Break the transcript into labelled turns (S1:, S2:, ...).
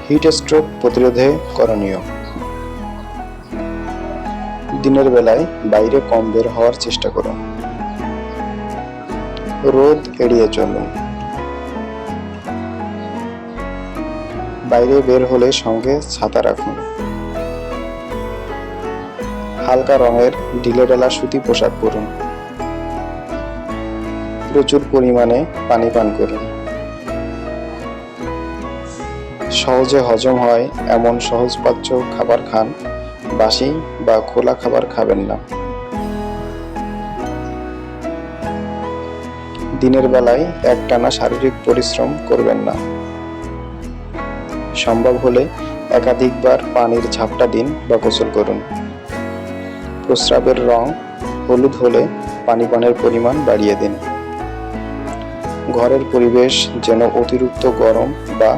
S1: Heat stroke প্রতিরোধে করণীয়। দিনের বেলায় বাইরে কম বের হওয়ার চেষ্টা করুন। রোদ এড়িয়ে চলুন। বাইরে বের হলে সঙ্গে ছাতা রাখুন। হালকা রঙের ঢিলেঢালা সুতি পোশাক পরুন। প্রচুর পরিমাণে পানি পান করুন। সহজে হজম হয় এমন সহজপাচ্য খাবার খান, বাসি বা খোলা খাবার খাবেন না। দিনের বেলায় একটানা শারীরিক পরিশ্রম করবেন না। সম্ভব হলে একাধিকবার পানির ঝাপটা দিন বা গোসল করুন। প্রস্রাবের রং হলুদ হলে পানি পানের পরিমাণ বাড়িয়ে দিন। ঘরের পরিবেশ যেন অতিরিক্ত গরম বা